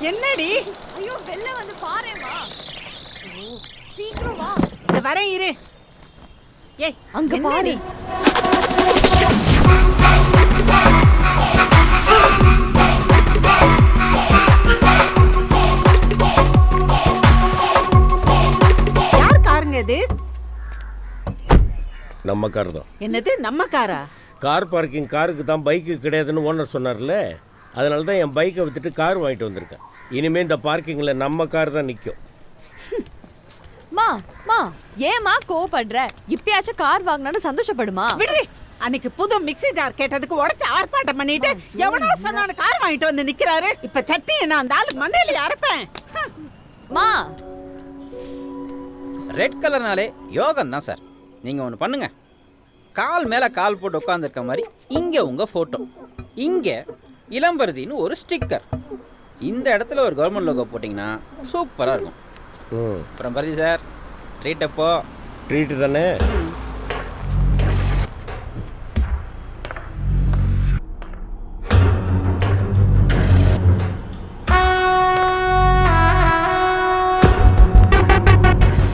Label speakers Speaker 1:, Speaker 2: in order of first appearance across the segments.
Speaker 1: என்னடி?
Speaker 2: ஐயோ வெள்ள வந்து பாரேமா. சீக்கிரம் வா.
Speaker 1: இந்த வரேன் இரு. ஏய்
Speaker 2: அங்க பாரு.
Speaker 1: யார் காருங்க இது?
Speaker 3: நம்ம கார் தான்.
Speaker 1: என்னது நம்ம காரா?
Speaker 3: கார் பார்க்கிங் காருக்கு தான், பைக்கு கிடையாதுன்னு ஓனர் சொன்னார்ல, அதனால தான் என் பைக்கை விற்றுட்டு கார் வாங்கிட்டு வந்திருக்கேன். இனிமேல் இந்த பார்க்கிங்கில் நம்ம கார் தான் நிற்கும்.
Speaker 2: மா மா ஏமா கோவப்படுற? இப்பயாச்சும் கார் வாங்கினான்னு சந்தோஷப்படுமா?
Speaker 1: விடு. அன்னைக்கு புது மிக்ஸி ஜார் கேட்டதுக்கு உடச்சு ஆர்ப்பாட்டம் பண்ணிட்டு எவனோ சொன்னான்னு கார் வாங்கிட்டு வந்து நிக்கிறாரு. இப்ப சட்டி என்ன அந்த ஆளு மண்டையில அரைப்பேன்.
Speaker 2: மா
Speaker 4: ரெட் கலர்னாலே யோகம் தான் சார். நீங்கள் ஒன்று பண்ணுங்க, கால் மேலே கால் போட்டு உட்காந்துருக்க மாதிரி இங்கே உங்கள் ஃபோட்டோ, இங்கே இளம்பருதின்னு ஒரு ஸ்டிக்கர், இந்த இடத்துல ஒரு கவர்மெண்ட் லோகோ போட்டிங்கன்னா சூப்பராக இருக்கும். அப்புறம் பருதி சார், ட்ரீட் எப்போ?
Speaker 3: ட்ரீட்டு தானே.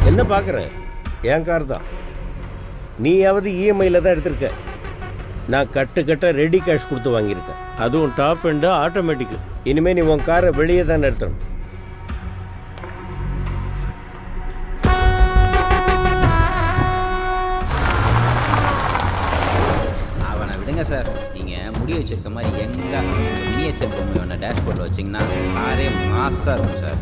Speaker 3: என்ன பார்க்குற? என் கார் தான். நீயாவது இஎம்ஐயில் தான் எடுத்திருக்க. நான் கட்ட ரெடி கேஷ் கொடுத்து வாங்கியிருக்கேன். அதுவும் டாப் அண்டு ஆட்டோமேட்டிக்கு. இனிமேல் நீ உன் காரை வெளியே தான் நிறுத்தணும்.
Speaker 4: அவனை விடுங்க சார். நீங்கள் முடி வச்சிருக்க மாதிரி எங்கே மினியேச்சர் பொம்மை வேணா டேஷ்போர்டில் வச்சிங்கன்னா காரே மாசாக இருக்கும் சார்.